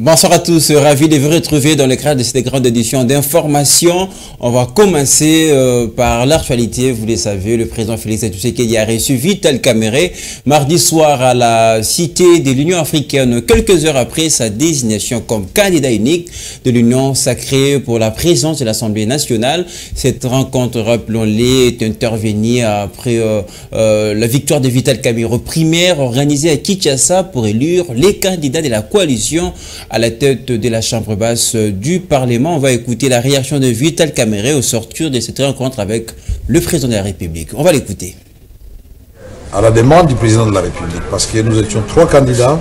Bonsoir à tous, ravi de vous retrouver dans le cadre de cette grande édition d'information. On va commencer par l'actualité. Vous le savez, le président Félix Tshisekedi a reçu Vital Kamerhe mardi soir à la Cité de l'Union africaine, quelques heures après sa désignation comme candidat unique de l'Union sacrée pour la présidence de l'Assemblée nationale. Cette rencontre, rappelons-le, est intervenue après la victoire de Vital Kamerhe primaire organisée à Kinshasa pour élire les candidats de la coalition à la tête de la chambre basse du Parlement. On va écouter la réaction de Vital Kamerhe au sortir de cette rencontre avec le président de la République. On va l'écouter. À la demande du président de la République, parce que nous étions 3 candidats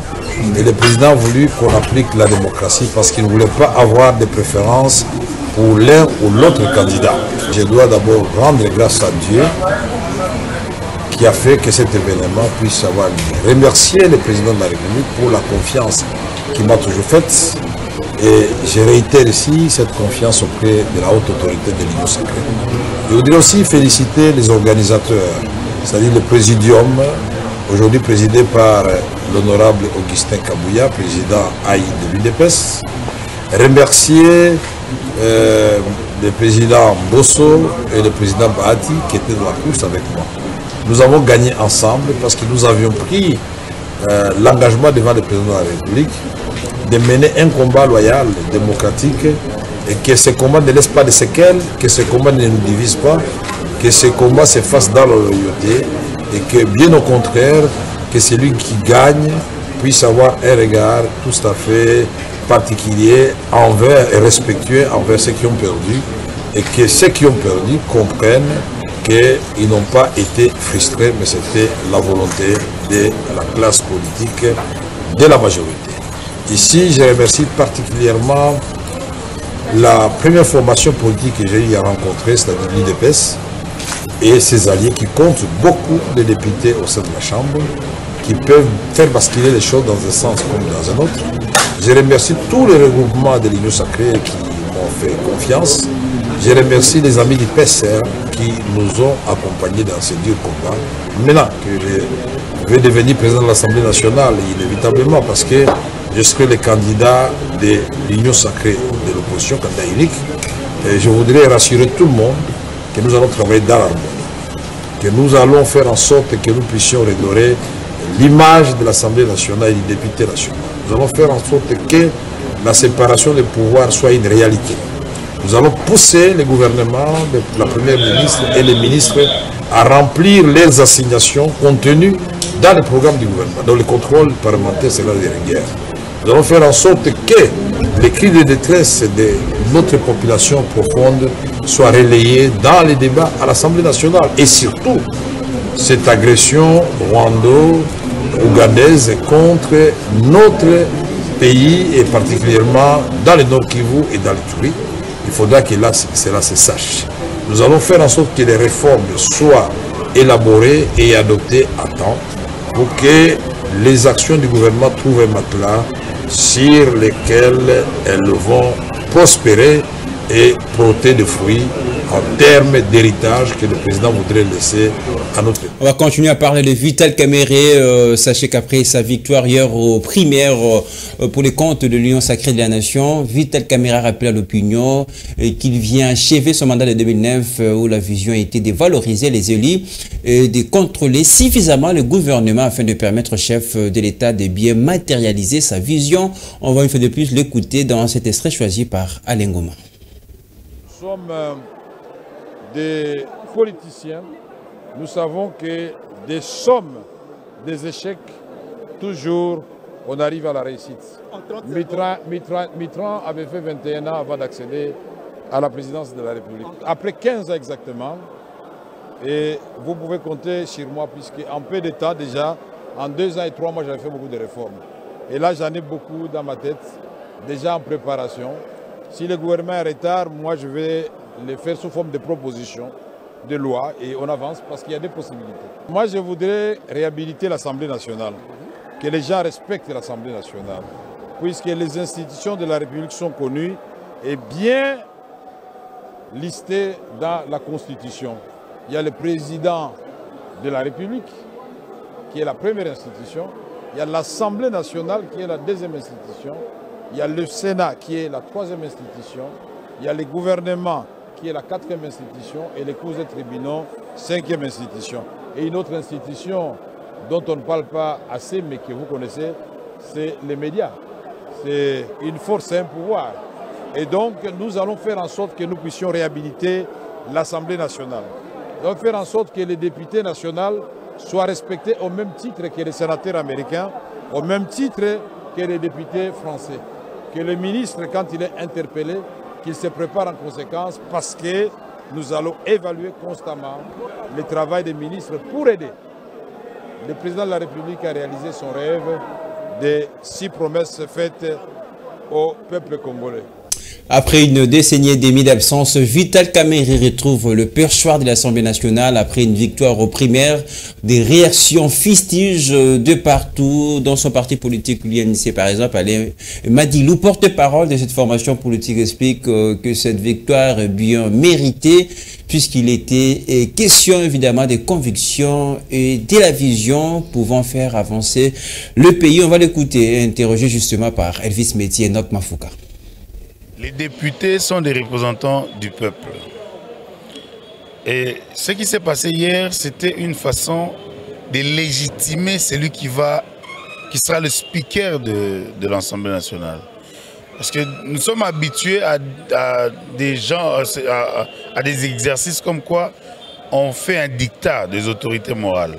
et le président a voulu qu'on applique la démocratie parce qu'il ne voulait pas avoir de préférence pour l'un ou l'autre candidat. Je dois d'abord rendre grâce à Dieu qui a fait que cet événement puisse avoir lieu. Remercier le président de la République pour la confiance qu'il m'a toujours faite et je réitère ici cette confiance auprès de la haute autorité de l'Union sacrée. Je voudrais aussi féliciter les organisateurs, c'est-à-dire le présidium, aujourd'hui présidé par l'honorable Augustin Kabouya, président AI de l'UDPS. Remercier le président Bosso et le président Bahati qui étaient dans la course avec moi. Nous avons gagné ensemble parce que nous avions pris l'engagement devant le président de la République de mener un combat loyal, démocratique, et que ce combat ne laisse pas de séquelles, que ce combat ne nous divise pas, que ce combat se fasse dans la loyauté, et que bien au contraire, que celui qui gagne puisse avoir un regard tout à fait particulier envers et respectueux envers ceux qui ont perdu, et que ceux qui ont perdu comprennent qu'ils n'ont pas été frustrés, mais c'était la volonté de la classe politique, de la majorité. Ici, je remercie particulièrement la première formation politique que j'ai eu à rencontrer, c'est-à-dire l'UDPS, et ses alliés qui comptent beaucoup de députés au sein de la Chambre, qui peuvent faire basculer les choses dans un sens comme dans un autre. Je remercie tous les regroupements de l'Union sacrée qui m'ont fait confiance. Je remercie les amis du PSR qui nous ont accompagnés dans ce dur combat. Maintenant que je vais devenir président de l'Assemblée nationale, inévitablement, parce que je serai le candidat de l'Union sacrée de l'opposition, candidat unique, et je voudrais rassurer tout le monde que nous allons travailler dans l'harmonie, que nous allons faire en sorte que nous puissions redorer l'image de l'Assemblée nationale et du député national. Nous allons faire en sorte que la séparation des pouvoirs soit une réalité. Nous allons pousser le gouvernement, la première ministre et les ministres à remplir leurs assignations contenues dans le programme du gouvernement. Donc le contrôle parlementaire sera de rigueur. Nous allons faire en sorte que les cris de détresse de notre population profonde soient relayés dans les débats à l'Assemblée nationale. Et surtout, cette agression rwando-ougandaise contre notre pays et particulièrement dans le Nord Kivu et dans l'Ituri, il faudra que là, cela se sache. Nous allons faire en sorte que les réformes soient élaborées et adoptées à temps pour que les actions du gouvernement trouvent un matelas sur lesquels elles vont prospérer et porter des fruits en termes d'héritage que le président voudrait laisser à notre pays. On va continuer à parler de Vital Kamerhe. Sachez qu'après sa victoire hier aux primaires pour les comptes de l'Union sacrée de la Nation, Vital Kamerhe a rappelé à l'opinion qu'il vient achever son mandat de 2009 où la vision était de valoriser les élus et de contrôler suffisamment le gouvernement afin de permettre au chef de l'État de bien matérialiser sa vision. On va une fois de plus l'écouter dans cet extrait choisi par Alain Goma. Nous sommes des politiciens, nous savons que des sommes, des échecs, toujours on arrive à la réussite. Mitterrand avait fait 21 ans avant d'accéder à la présidence de la République. Après 15 ans exactement, et vous pouvez compter sur moi puisqu'en peu de temps déjà, en 2 ans et 3 mois j'avais fait beaucoup de réformes. Et là j'en ai beaucoup dans ma tête, déjà en préparation. Si le gouvernement est en retard, moi je vais les faire sous forme de propositions, de loi, et on avance parce qu'il y a des possibilités. Moi je voudrais réhabiliter l'Assemblée nationale, que les gens respectent l'Assemblée nationale, puisque les institutions de la République sont connues et bien listées dans la Constitution. Il y a le président de la République, qui est la première institution. Il y a l'Assemblée nationale, qui est la deuxième institution. il y a le Sénat qui est la 3e institution, il y a le gouvernement qui est la 4e institution et les cours et tribunaux 5e institution. Et une autre institution dont on ne parle pas assez mais que vous connaissez, c'est les médias. C'est une force et un pouvoir. Et donc nous allons faire en sorte que nous puissions réhabiliter l'Assemblée nationale. Donc faire en sorte que les députés nationaux soient respectés au même titre que les sénateurs américains, au même titre que les députés français. Que le ministre, quand il est interpellé, qu'il se prépare en conséquence parce que nous allons évaluer constamment le travail des ministres pour aider. Le président de la République a réalisé son rêve de 6 promesses faites au peuple congolais. Après une décennie et demie d'absence, Vital Kamerhe retrouve le perchoir de l'Assemblée nationale après une victoire aux primaires. Des réactions fustiges de partout dans son parti politique. L'UNC, par exemple, Alain Madilou, porte-parole de cette formation politique, explique que cette victoire est bien méritée puisqu'il était question évidemment des convictions et de la vision pouvant faire avancer le pays. On va l'écouter, interrogé justement par Elvis Métier et Nok Mafouka. Les députés sont des représentants du peuple. Et ce qui s'est passé hier, c'était une façon de légitimer celui qui sera le speaker de l'Assemblée nationale. Parce que nous sommes habitués à des gens, à des exercices comme quoi on fait un dictat des autorités morales.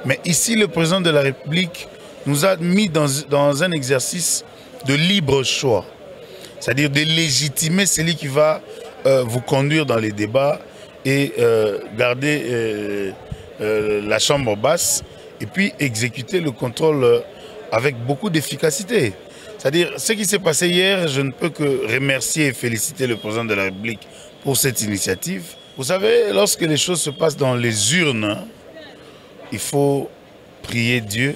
Mais ici, le président de la République nous a mis dans un exercice de libre choix. C'est-à-dire de légitimer celui qui va vous conduire dans les débats et garder la chambre basse et puis exécuter le contrôle avec beaucoup d'efficacité. C'est-à-dire, ce qui s'est passé hier, je ne peux que remercier et féliciter le président de la République pour cette initiative. Vous savez, lorsque les choses se passent dans les urnes, il faut prier Dieu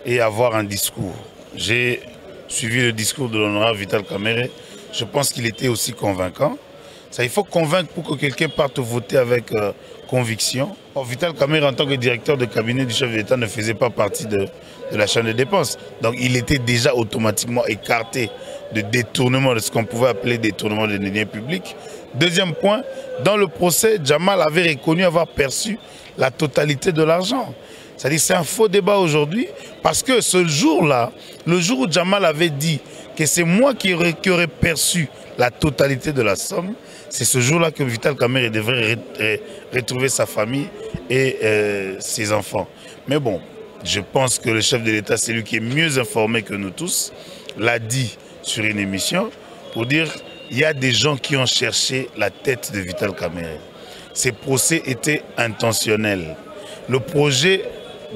et avoir un discours. J'ai suivi le discours de l'honorable Vital Kamerhe, je pense qu'il était aussi convaincant. Il faut convaincre pour que quelqu'un parte voter avec conviction. Or, Vital Kamerhe, en tant que directeur de cabinet du chef de l'État, ne faisait pas partie de la chaîne de dépenses. Donc, il était déjà automatiquement écarté de détournement, de ce qu'on pouvait appeler détournement de deniers publics. Deuxième point, dans le procès, Jamal avait reconnu avoir perçu la totalité de l'argent. C'est-à-dire c'est un faux débat aujourd'hui parce que ce jour-là, le jour où Jamal avait dit que c'est moi qui aurais perçu la totalité de la somme, c'est ce jour-là que Vital Kamerhe devrait retrouver sa famille et ses enfants. Mais bon, je pense que le chef de l'État, c'est lui qui est mieux informé que nous tous, l'a dit sur une émission pour dire qu'il y a des gens qui ont cherché la tête de Vital Kamerhe. Ces procès étaient intentionnels. Le projet,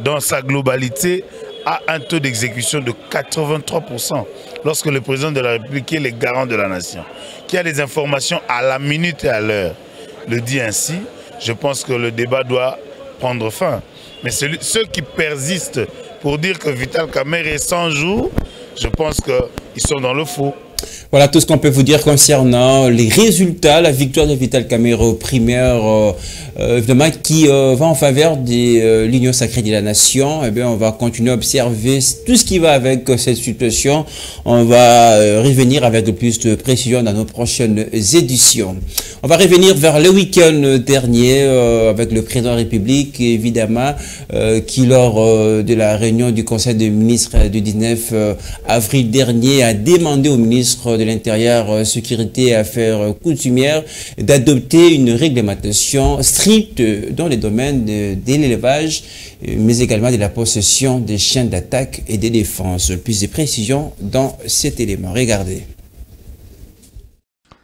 dans sa globalité, a un taux d'exécution de 83%. Lorsque le président de la République, qui est le garant de la nation, qui a des informations à la minute et à l'heure, le dit ainsi, je pense que le débat doit prendre fin. Mais ceux qui persistent pour dire que Vital Kamerhe est 100 jours, je pense qu'ils sont dans le faux. Voilà tout ce qu'on peut vous dire concernant les résultats, la victoire de Vital Kamerhe aux primaires, évidemment, qui va en faveur de l'Union sacrée de la nation. Eh bien, on va continuer à observer tout ce qui va avec cette situation. On va revenir avec de plus de précision dans nos prochaines éditions. On va revenir vers le week-end dernier avec le président de la République, évidemment, qui lors de la réunion du Conseil des ministres du 19 avril dernier a demandé au ministre de l'Intérieur, Sécurité et Affaires coutumières d'adopter une réglementation stricte dans les domaines de l'élevage, mais également de la possession des chiens d'attaque et de défense. Plus de précisions dans cet élément. Regardez.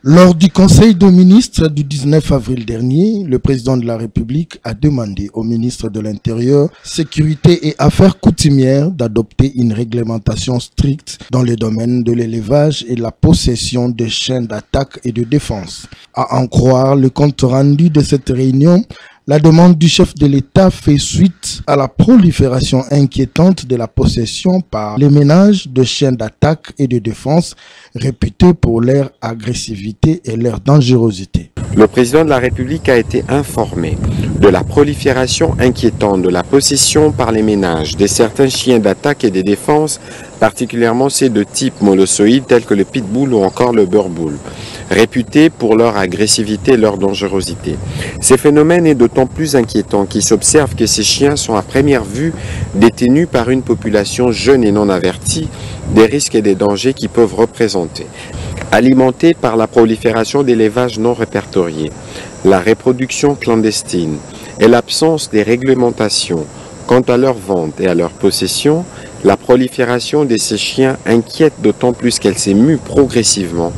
Lors du Conseil des ministres du 19 avril dernier, le président de la République a demandé au ministre de l'Intérieur, Sécurité et Affaires coutumières d'adopter une réglementation stricte dans les domaines de l'élevage et la possession des chiens d'attaque et de défense. À en croire le compte rendu de cette réunion, la demande du chef de l'État fait suite à la prolifération inquiétante de la possession par les ménages de chiens d'attaque et de défense réputés pour leur agressivité et leur dangerosité. Le président de la République a été informé de la prolifération inquiétante de la possession par les ménages de certains chiens d'attaque et de défense, particulièrement ceux de type molossoïde tels que le pitbull ou encore le burbull, réputés pour leur agressivité et leur dangerosité. Ces phénomènes est d'autant plus inquiétant qu'il s'observe que ces chiens sont à première vue détenus par une population jeune et non avertie des risques et des dangers qu'ils peuvent représenter. Alimentés par la prolifération d'élevages non répertoriés, la reproduction clandestine et l'absence des réglementations quant à leur vente et à leur possession, la prolifération de ces chiens inquiète d'autant plus qu'elle s'est mue progressivement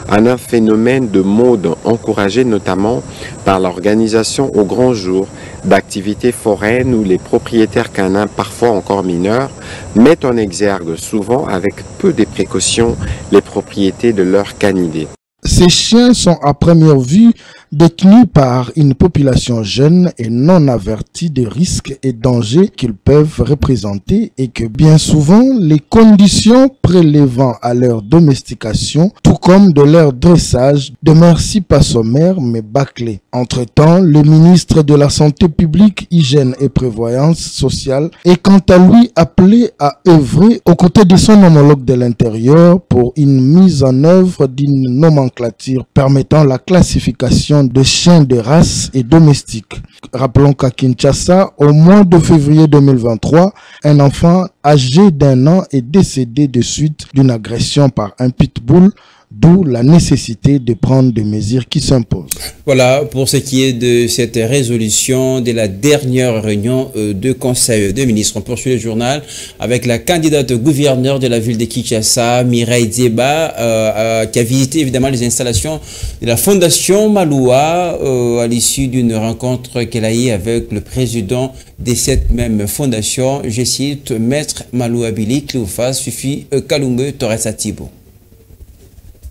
en un phénomène de mode encouragé notamment par l'organisation au grand jour d'activités foraines où les propriétaires canins, parfois encore mineurs, mettent en exergue souvent avec peu de précautions les propriétés de leurs canidés. Ces chiens sont à première vue détenus par une population jeune et non avertie des risques et dangers qu'ils peuvent représenter et que bien souvent les conditions prélevant à leur domestication, tout comme de leur dressage, demeurent si pas sommaires mais bâclées. Entre-temps, le ministre de la Santé publique, Hygiène et Prévoyance sociale est quant à lui appelé à œuvrer aux côtés de son homologue de l'Intérieur pour une mise en œuvre d'une nomenclature permettant la classification de chiens de race et domestiques. Rappelons qu'à Kinshasa, au mois de février 2023, un enfant âgé d'1 an est décédé de suite d'une agression par un pitbull, d'où la nécessité de prendre des mesures qui s'imposent. Voilà pour ce qui est de cette résolution de la dernière réunion de Conseil de ministres. On poursuit le journal avec la candidate gouverneur de la ville de Kinshasa, Mireille Nzeba, qui a visité évidemment les installations de la Fondation Maloua à l'issue d'une rencontre qu'elle a eue avec le président de cette même fondation. Je cite Maître Maloua Billy Cléophas Sufi Kalungue Torres Atibo.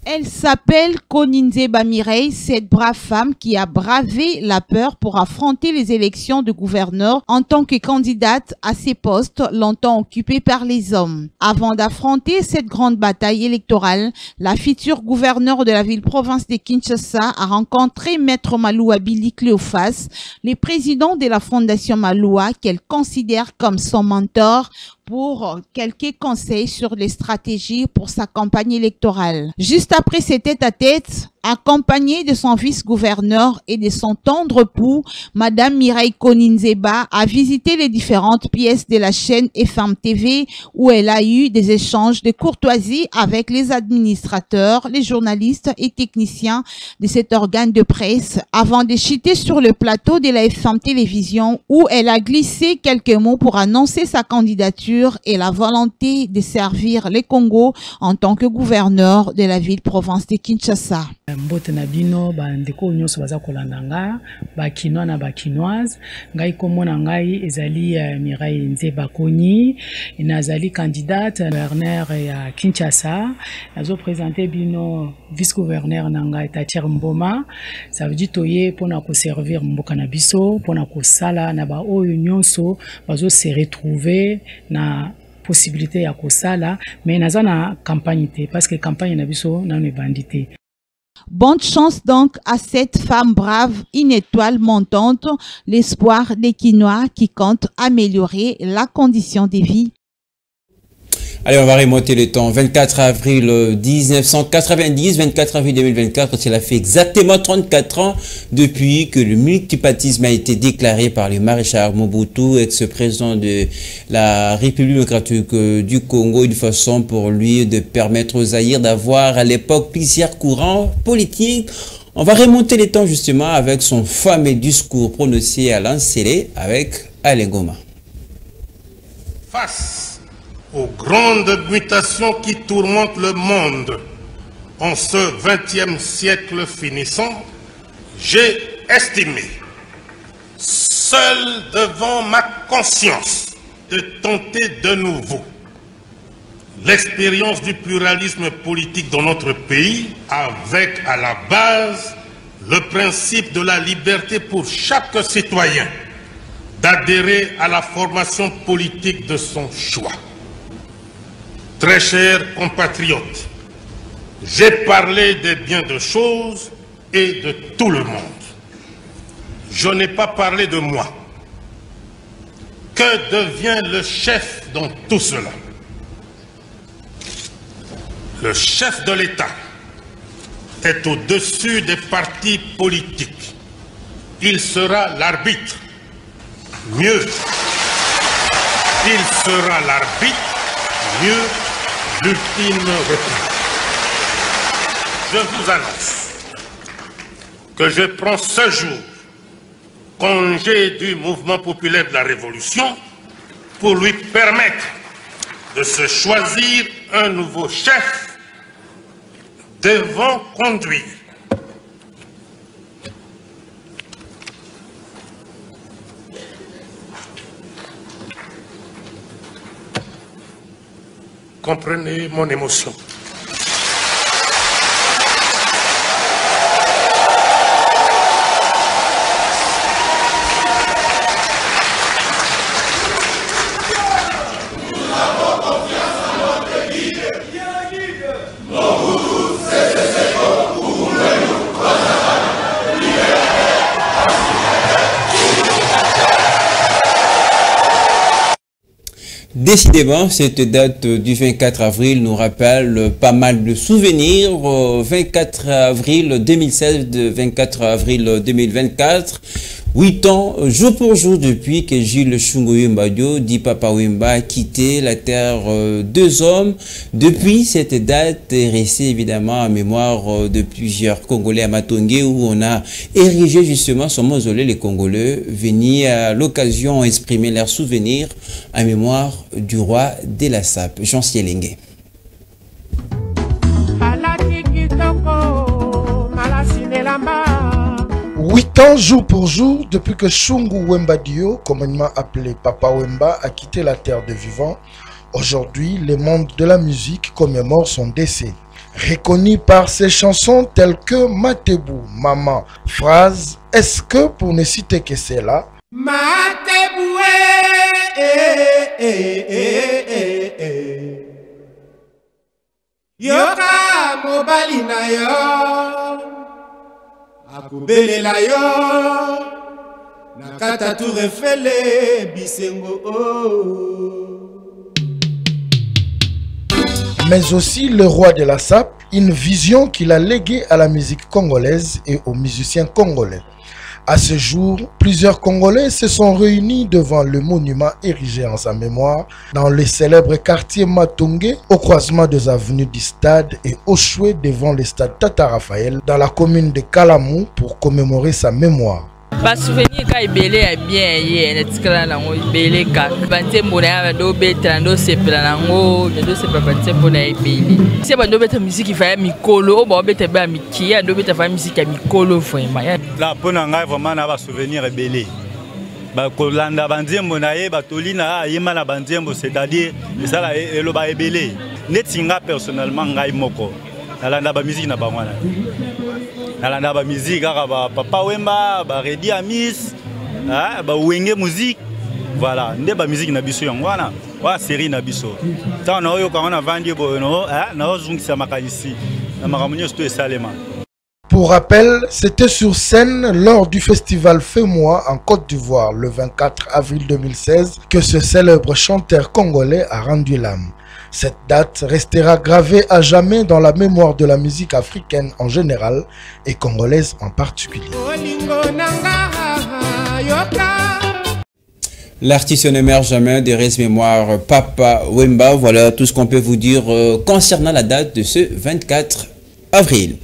Elle s'appelle Nzeba Mireille, cette brave femme qui a bravé la peur pour affronter les élections de gouverneur en tant que candidate à ces postes longtemps occupés par les hommes. Avant d'affronter cette grande bataille électorale, la future gouverneure de la ville-province de Kinshasa a rencontré Maître Maloua Billy Cléophas, le président de la Fondation Maloua qu'elle considère comme son mentor, pour quelques conseils sur les stratégies pour sa campagne électorale. Juste après ces tête-à-tête, accompagnée de son vice-gouverneur et de son tendre époux, Madame Mireille Nzeba a visité les différentes pièces de la chaîne FM TV où elle a eu des échanges de courtoisie avec les administrateurs, les journalistes et techniciens de cet organe de presse avant de chuter sur le plateau de la FM Télévision où elle a glissé quelques mots pour annoncer sa candidature et la volonté de servir le Congo en tant que gouverneur de la ville-province de Kinshasa. Mbote na bino bandeko nyonso baza kolanda nga bakinois na bakinoise ngai komona ngai ezali Mireille Nzeba Koni nazali candidate gouverneur ya Kinshasa nazo présenter bino vice gouverneur na ngai Tatier Mboma ça veut dire toye pona ko servir mboka na biso pona ko sala na ba oyo nyonso bazo se retrouver na possibilité ya ko sala mais naza na campagne te parce que campagne na biso na ne bandité. Bonne chance donc à cette femme brave, une étoile montante, l'espoir des Quinois qui compte améliorer la condition de vie. Allez, on va remonter le temps. 24 avril 1990, 24 avril 2024, cela fait exactement 34 ans depuis que le multipartisme a été déclaré par le maréchal Mobutu, ex-président de la République démocratique du Congo, une façon pour lui de permettre aux Zaïre d'avoir à l'époque plusieurs courants politiques. On va remonter le temps justement avec son fameux discours prononcé à l'Ansélé avec Alain Goma. Face aux grandes mutations qui tourmentent le monde en ce XXe siècle finissant, j'ai estimé, seul devant ma conscience, de tenter de nouveau l'expérience du pluralisme politique dans notre pays, avec à la base le principe de la liberté pour chaque citoyen d'adhérer à la formation politique de son choix. Très chers compatriotes, j'ai parlé des biens de choses et de tout le monde. je n'ai pas parlé de moi. Que devient le chef dans tout cela? Le chef de l'État est au-dessus des partis politiques. Il sera l'arbitre. Mieux, il sera l'arbitre. Mieux, l'ultime réponse. Je vous annonce que je prends ce jour congé du mouvement populaire de la Révolution pour lui permettre de se choisir un nouveau chef devant conduire. Comprenez mon émotion. Décidément, cette date du 24 avril nous rappelle pas mal de souvenirs. 24 avril 2016, 24 avril 2024. 8 ans, jour pour jour, depuis que Jules Shungu Wemba-Dio, dit Papa Wemba, a quitté la terre deux hommes. Depuis, cette date est restée évidemment en mémoire de plusieurs Congolais à Matongé, où on a érigé justement son mausolée. Les Congolais venaient à l'occasion exprimer leurs souvenirs en mémoire du roi de la Sape, Jean Sielenge. 8 ans jour pour jour depuis que Shungu Wemba-Dio, communément appelé Papa Wemba, a quitté la terre des vivants. Aujourd'hui, les membres de la musique commémorent son décès. Reconnu par ses chansons telles que Matebou, Maman, Phrase, Est-ce que, pour ne citer que celle-là, Matebou, Yoka mobali na yo akubelela yo nakata tu refele bisengo mais aussi le roi de la Sape, une vision qu'il a léguée à la musique congolaise et aux musiciens congolais. À ce jour, plusieurs Congolais se sont réunis devant le monument érigé en sa mémoire dans le célèbre quartier Matongé, au croisement des avenues du Stade et Oshwe devant le stade Tata Raphaël dans la commune de Kalamou pour commémorer sa mémoire. Ba souvenir ka ibele ya bien ye na tikala nango ibele ka bante mbona ya ndo beta ndo sepela nango ndo sepela bante mbona ibele se ba ndo beta musique fa ya mikolo o ba beta ba mikia ndo beta fa musique ya mikolo vraiment la pona ngai vraiment na ba souvenir ibele ba kolanda banzembo na ye batolina yema na banzembo c'est-à-dire ça elo ba ibele netinga personnellement ngai moko nalanda ba musique na bangwana nalanda ba musique kaka ba Papa Wemba ba Redi Amis ba wenge musique voilà nde ba musique na biso yango wana wa série na biso tant na oyo quand on vandi bo no na ozungisa makanisi na makamunyo sto esalema. Pour rappel, c'était sur scène lors du festival Fais-moi en Côte d'Ivoire le 24 avril 2016 que ce célèbre chanteur congolais a rendu l'âme. Cette date restera gravée à jamais dans la mémoire de la musique africaine en général et congolaise en particulier. L'artiste ne meurt jamais, des restes mémoire Papa Wemba. Voilà tout ce qu'on peut vous dire concernant la date de ce 24 avril.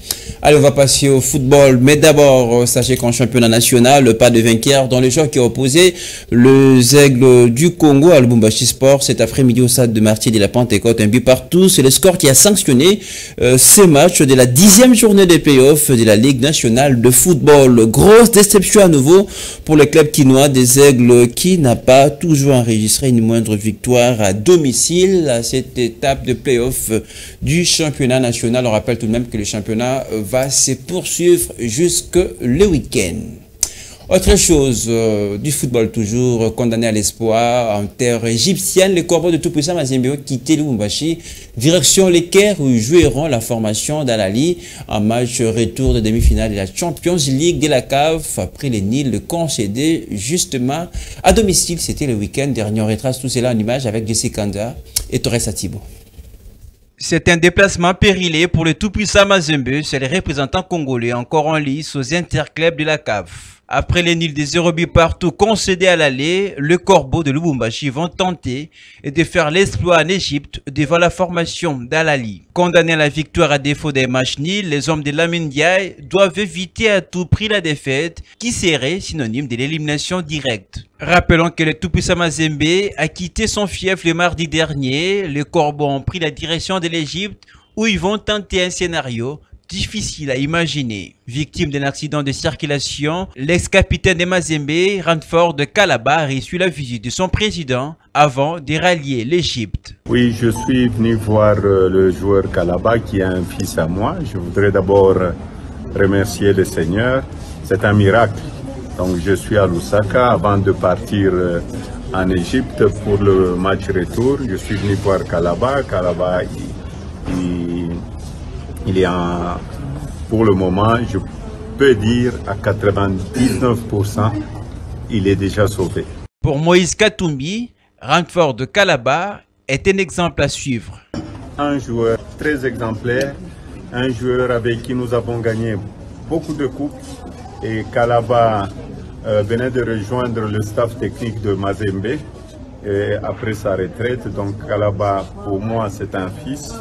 Allez, on va passer au football, mais d'abord, sachez qu'en championnat national, pas de vainqueur dans le joueur qui a opposé le Aigle du Congo à Lubumbashi Sport cet après-midi au stade de Martyrs de la Pentecôte, un but partout. C'est le score qui a sanctionné ces matchs de la 10e journée des playoffs de la Ligue nationale de football. Grosse déception à nouveau pour le club quinois des Aigles qui n'a pas toujours enregistré une moindre victoire à domicile à cette étape de playoff du championnat national. On rappelle tout de même que le championnat va se poursuivre jusque le week-end. Autre chose, du football toujours, condamné à l'espoir en terre égyptienne, les Corbeaux de Tout-Puissant Mazembe ont quitté Lubumbashi, direction les Caire où ils joueront la formation d'Al-Ali en match retour de demi-finale de la Champions League de la CAF après les Nils concédés justement à domicile. C'était le week-end dernier. On retrace tout cela en image avec Jesse Kanda et Torres Atibo. C'est un déplacement périlé pour le tout-puissant Mazembe, c'est les représentants congolais encore en lice aux interclubs de la CAF. Après les nuls des 0 buts partout concédés à l'aller, le Corbeau de Lubumbashi vont tenter de faire l'exploit en Égypte devant la formation d'Al-Ali. Condamnés à la victoire à défaut des matchs nuls, les hommes de Lamine Ndiaye doivent éviter à tout prix la défaite qui serait synonyme de l'élimination directe. Rappelons que le tout-puissant Mazembe a quitté son fief le mardi dernier. Les Corbeaux ont pris la direction de l'Égypte où ils vont tenter un scénario difficile à imaginer. Victime d'un accident de circulation, l'ex-capitaine de Mazembe, Ranford de Calabar, a reçu la visite de son président avant de rallier l'Égypte. Oui, je suis venu voir le joueur Calabar qui est un fils à moi. Je voudrais d'abord remercier le Seigneur. C'est un miracle. Donc je suis à Lusaka avant de partir en Égypte pour le match retour. Je suis venu voir Calabar. Calabar, il est pour le moment, je peux dire à 99%, il est déjà sauvé. Pour Moïse Katumbi, Ranford de Calabar est un exemple à suivre. Un joueur très exemplaire, un joueur avec qui nous avons gagné beaucoup de coupes. Et Calabar venait de rejoindre le staff technique de Mazembe après sa retraite. Donc Calabar, pour moi, c'est un fils.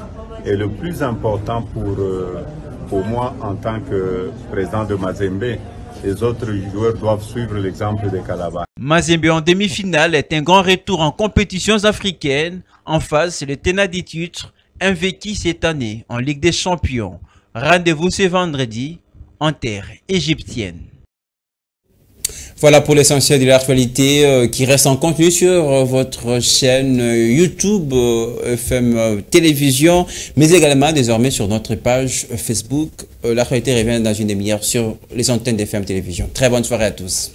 Et le plus important pour moi en tant que président de Mazembe, les autres joueurs doivent suivre l'exemple de Calabar. Mazembe en demi-finale est un grand retour en compétitions africaines. En face, c'est le tenant du titre invaincu cette année en Ligue des Champions. Rendez-vous ce vendredi en terre égyptienne. Voilà pour l'essentiel de l'actualité qui reste en continu sur votre chaîne YouTube FM Télévision, mais également désormais sur notre page Facebook. L'actualité revient dans une demi-heure sur les antennes d'FM Télévision. Très bonne soirée à tous.